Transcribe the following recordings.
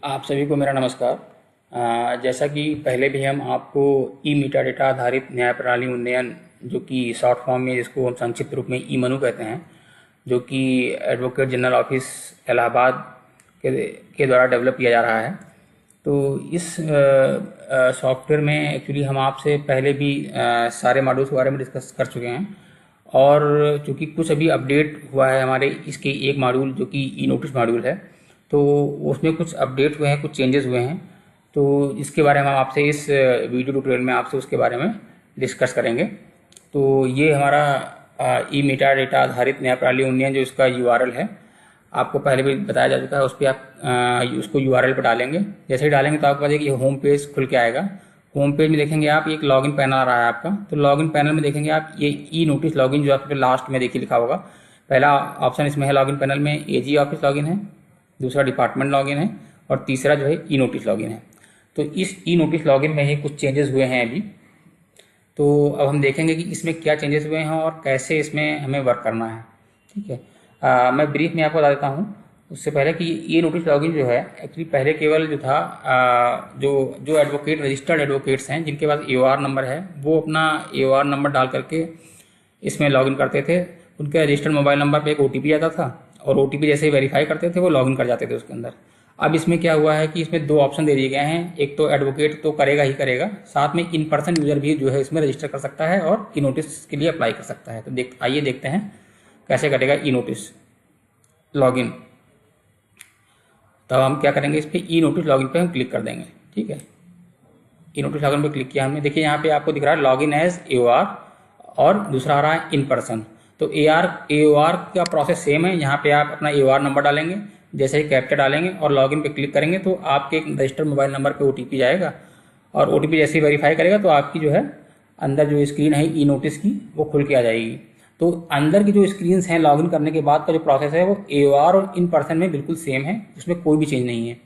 आप सभी को मेरा नमस्कार। जैसा कि पहले भी हम आपको ई मीटा डेटा आधारित न्याय प्रणाली उन्नयन, जो कि शॉर्ट फॉर्म में जिसको हम संक्षिप्त रूप में ई मनु कहते हैं, जो कि एडवोकेट जनरल ऑफिस इलाहाबाद के द्वारा डेवलप किया जा रहा है। तो इस सॉफ्टवेयर में एक्चुअली हम आपसे पहले भी सारे मॉड्यूल्स के बारे में डिस्कस कर चुके हैं। और चूँकि कुछ अभी अपडेट हुआ है हमारे इसके एक मॉड्यूल जो कि ई नोटिस मॉड्यूल है, तो उसमें कुछ अपडेट हुए हैं, कुछ चेंजेस हुए हैं। तो इसके बारे में हम आपसे इस वीडियो ट्यूटोरियल में आपसे उसके बारे में डिस्कस करेंगे। तो ये हमारा ई मेटा डेटा आधारित न्याय प्रणाली उन्नयन जो इसका यूआरएल है, आपको पहले भी बताया जा चुका है। उस पर आप उसको यूआरएल पर डालेंगे। जैसे ही डालेंगे तो आपके पास एक होम पेज खुल के आएगा। होम पेज में देखेंगे आप एक लॉगिन पैनल आ रहा है आपका। तो लॉगिन पैनल में देखेंगे आप ये ई नोटिस लॉगिन जो आपके लास्ट में देखिए लिखा होगा। पहला ऑप्शन इसमें है लॉगिन पैनल में एजी ऑफिस लॉगिन है, दूसरा डिपार्टमेंट लॉगिन है, और तीसरा जो है ई नोटिस लॉगिन है। तो इस ई नोटिस लॉगिन में ही कुछ चेंजेस हुए हैं अभी। तो अब हम देखेंगे कि इसमें क्या चेंजेस हुए हैं और कैसे इसमें हमें वर्क करना है। ठीक है। मैं ब्रीफ में आपको बता देता हूँ उससे पहले कि ये नोटिस लॉगिन जो है एक्चुअली पहले केवल जो था जो जो एडवोकेट रजिस्टर्ड एडवोकेट्स हैं जिनके पास एओआर नंबर है, वो अपना एओआर नंबर डाल करके इसमें लॉगिन करते थे। उनके रजिस्टर्ड मोबाइल नंबर पे एक ओटीपी आता था, और ओटीपी जैसे ही वेरीफाई करते थे वो लॉगिन कर जाते थे उसके अंदर। अब इसमें क्या हुआ है कि इसमें दो ऑप्शन दे दिए गए हैं। एक तो एडवोकेट तो करेगा ही करेगा, साथ में इन पर्सन यूजर भी जो है इसमें रजिस्टर कर सकता है और ई नोटिस के लिए अप्लाई कर सकता है। तो आइए देखते हैं कैसे करेगा ई नोटिस लॉगिन। तब हम क्या करेंगे, इस पर ई नोटिस लॉगिन पे हम क्लिक कर देंगे। ठीक है। ई नोटिस लॉगिन पे क्लिक किया हमने। देखिए यहाँ पे आपको दिख रहा है लॉगिन एज एओआर, और दूसरा आ रहा है इन पर्सन। तो एओआर का प्रोसेस सेम है। यहाँ पे आप अपना एओआर नंबर डालेंगे, जैसे ही कैप्चा डालेंगे और लॉगिन पे क्लिक करेंगे तो आपके एक रजिस्टर्ड मोबाइल नंबर पे ओटीपी जाएगा, और ओटीपी जैसे ही वेरीफाई करेगा तो आपकी जो है अंदर जो स्क्रीन है ई नोटिस की वो खुल के आ जाएगी। तो अंदर की जो स्क्रीन्स हैं लॉगिन करने के बाद का जो प्रोसेस है वो एओआर और इन पर्सन में बिल्कुल सेम है, उसमें कोई भी चेंज नहीं है।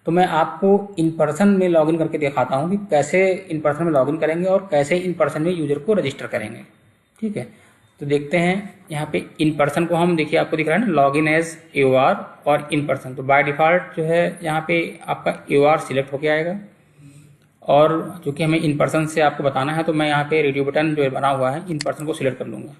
तो मैं आपको इन पर्सन में लॉगिन करके दिखाता हूँ कि कैसे इन पर्सन में लॉगिन करेंगे और कैसे इन पर्सन में यूजर को रजिस्टर करेंगे। ठीक है। तो देखते हैं यहाँ पे इन पर्सन को हम, देखिए आपको दिख रहा है ना लॉगिन एज एओआर और इन पर्सन। तो बाय डिफ़ॉल्ट जो है यहाँ पे आपका एओआर सिलेक्ट होके आएगा, और चूँकि हमें इन पर्सन से आपको बताना है तो मैं यहाँ पे रेडियो बटन जो बना हुआ है इन पर्सन को सिलेक्ट कर लूँगा।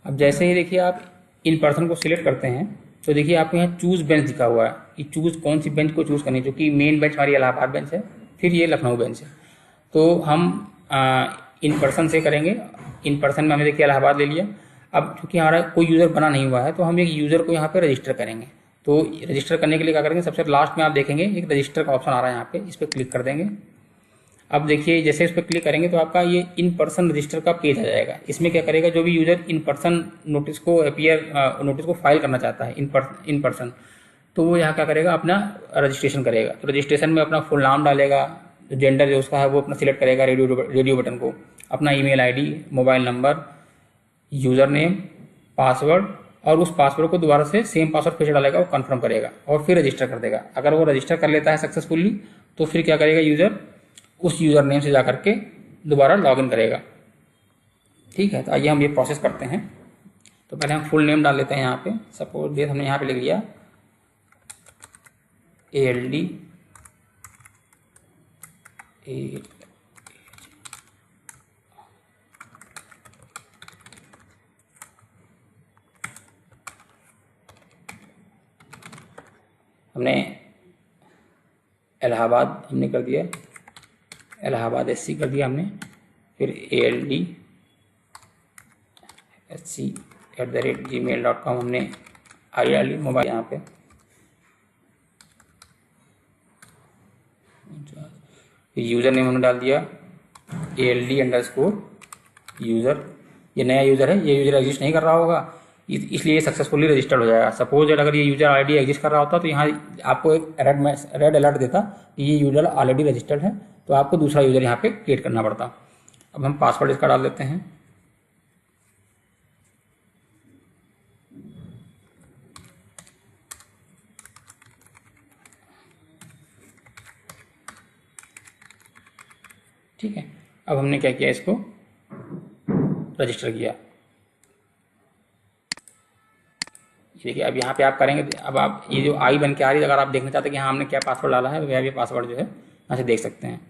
अब जैसे ही देखिए आप इन पर्सन को सिलेक्ट करते हैं तो देखिए आपको यहाँ चूज़ बेंच दिखा हुआ है कि चूज़ कौन सी बेंच को चूज़ करनी है, जो कि मेन बेंच हमारी इलाहाबाद बेंच है, फिर ये लखनऊ बेंच है। तो हम इन पर्सन से करेंगे। इन पर्सन में हमने देखिए इलाहाबाद ले लिया। अब चूँकि हमारा कोई यूज़र बना नहीं हुआ है तो हम एक यूज़र को यहाँ पे रजिस्टर करेंगे। तो रजिस्टर करने के लिए क्या करेंगे, सबसे लास्ट में आप देखेंगे एक रजिस्टर का ऑप्शन आ रहा है यहाँ पे, इस पर क्लिक कर देंगे। अब देखिए जैसे इस पर क्लिक करेंगे तो आपका ये इन पर्सन रजिस्टर का पेज आ जाएगा। इसमें क्या करेगा, जो भी यूजर इन पर्सन नोटिस को नोटिस को फाइल करना चाहता है इन पर्सन, तो वो यहाँ क्या करेगा, अपना रजिस्ट्रेशन करेगा। तो रजिस्ट्रेशन में अपना फुल नाम डालेगा, जेंडर जो उसका है वो अपना सिलेक्ट करेगा, रेडियो बटन को, अपना email ID, mobile number, user name, password, और उस पासवर्ड को दोबारा से सेम पासवर्ड फिर से डालेगा, वो कंफर्म करेगा और फिर रजिस्टर कर देगा। अगर वो रजिस्टर कर लेता है सक्सेसफुली तो फिर क्या करेगा, यूज़र उस यूज़र नेम से जा करके दोबारा लॉगिन करेगा। ठीक है। तो आइए हम ये प्रोसेस करते हैं। तो पहले हम फुल नेम डाल लेते हैं यहाँ पे। सपोज डेट हमने यहाँ पे लिख लिया ALD हमने इलाहाबाद हमने कर दिया, इलाहाबाद SC कर दिया हमने। फिर ALDSC@gmail.com हमने आई डाली, मोबाइल यहाँ पे। यूज़र नेम हमने डाल दिया ALD_यूज़र। ये नया यूज़र है, ये यूज़र एग्जिस्ट नहीं कर रहा होगा, इसलिए ये सक्सेसफुली रजिस्टर्ड हो जाएगा। सपोज अगर ये यूज़र आईडी एग्जिस्ट कर रहा होता तो यहाँ आपको एक रेड अलर्ट देता कि ये यूज़र ऑलरेडी रजिस्टर्ड है, तो आपको दूसरा यूज़र यहाँ पे क्रिएट करना पड़ता। अब हम पासवर्ड इसका डाल देते हैं। ठीक है। अब हमने क्या किया, इसको रजिस्टर किया। देखिए अब यहाँ पे आप करेंगे, अब आप ये जो आई बन के आ रही है, अगर आप देखना चाहते हैं कि हाँ हमने क्या पासवर्ड डाला है, वह भी पासवर्ड जो है यहाँ से देख सकते हैं।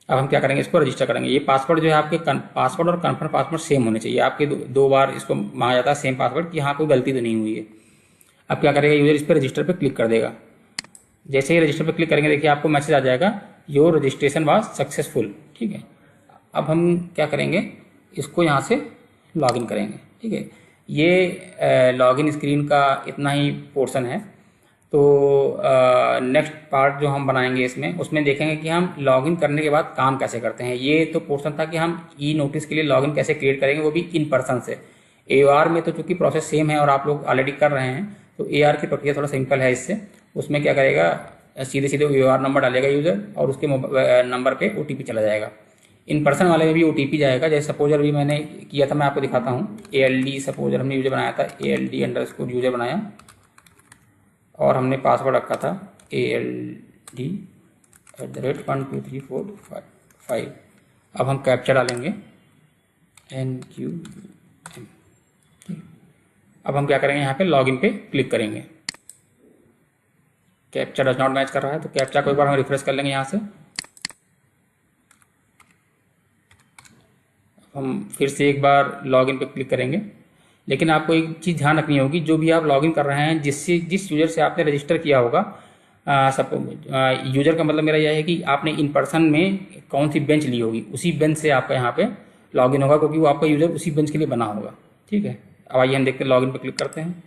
अब हम क्या करेंगे, इसको रजिस्टर करेंगे। ये पासवर्ड जो है आपके पासवर्ड और कन्फर्म पासवर्ड सेम होने चाहिए। आपके दो बार इसको मांगा जाता है सेम पासवर्ड कि हाँ कोई गलती तो नहीं हुई है। अब क्या करेगा यूजर, इस पर रजिस्टर पर क्लिक कर देगा। जैसे ही रजिस्टर पर क्लिक करेंगे देखिए आपको मैसेज आ जाएगा, योर रजिस्ट्रेशन वाज सक्सेसफुल। ठीक है, अब हम क्या करेंगे, इसको यहाँ से लॉगिन करेंगे। ठीक है, ये लॉगिन स्क्रीन का इतना ही पोर्शन है। तो नेक्स्ट पार्ट जो हम बनाएंगे इसमें, उसमें देखेंगे कि हम लॉगिन करने के बाद काम कैसे करते हैं। ये तो पोर्शन था कि हम ई नोटिस के लिए लॉगिन कैसे क्रिएट करेंगे, वो भी इन पर्सन से। AR में तो चूंकि प्रोसेस सेम है और आप लोग ऑलरेडी कर रहे हैं, तो AR की प्रक्रिया थोड़ा सिंपल है इससे। उसमें क्या करेगा, सीधे सीधे AR नंबर डालेगा यूज़र और उसके नंबर पे OTP चला जाएगा। इन पर्सन वाले में भी OTP जाएगा। जैसे सपोजर भी मैंने किया था, मैं आपको दिखाता हूँ। ALD सपोजर हमने यूज़र बनाया था, ALD_यूज़र बनाया और हमने पासवर्ड रखा था ALD@12345। अब हम कैप्चा डालेंगे NQM। अब हम क्या करेंगे, यहाँ पे लॉगिन पे क्लिक करेंगे। कैप्चा डज नॉट मैच कर रहा है, तो कैप्चा को एक बार हम रिफ्रेश कर लेंगे यहाँ से। हम फिर से एक बार लॉगिन पे क्लिक करेंगे। लेकिन आपको एक चीज़ ध्यान रखनी होगी, जो भी आप लॉगिन कर रहे हैं, जिस यूज़र से आपने रजिस्टर किया होगा, यूज़र का मतलब मेरा यह है कि आपने इन पर्सन में कौन सी बेंच ली होगी, उसी बेंच से आपका यहाँ पे लॉगिन होगा, क्योंकि वो आपका यूज़र उसी बेंच के लिए बना होगा। ठीक है, अब आइए हम देखते हैं, लॉगिन पर क्लिक करते हैं।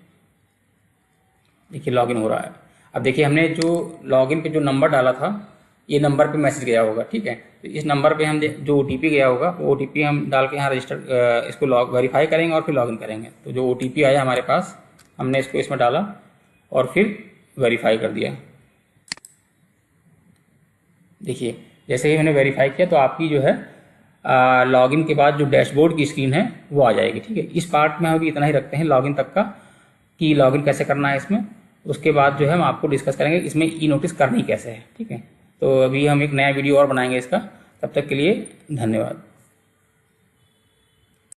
देखिए लॉगिन हो रहा है। अब देखिए हमने जो लॉगिन पे जो नंबर डाला था, ये नंबर पे मैसेज गया होगा। ठीक है, तो इस नंबर पे हम जो OTP गया होगा, वो OTP हम डाल के यहाँ रजिस्टर इसको वेरीफाई करेंगे और फिर लॉगिन करेंगे। तो जो OTP आया हमारे पास, हमने इसको इसमें डाला और फिर वेरीफाई कर दिया। देखिए जैसे ही मैंने वेरीफाई किया तो आपकी जो है लॉगिन के बाद जो डैशबोर्ड की स्क्रीन है वो आ जाएगी। ठीक है, इस पार्ट में अभी इतना ही रखते हैं लॉगिन तक का, कि लॉगिन कैसे करना है इसमें। उसके बाद जो है हम आपको डिस्कस करेंगे इसमें ई नोटिस करनी कैसे है। ठीक है, तो अभी हम एक नया वीडियो और बनाएंगे इसका। तब तक के लिए धन्यवाद।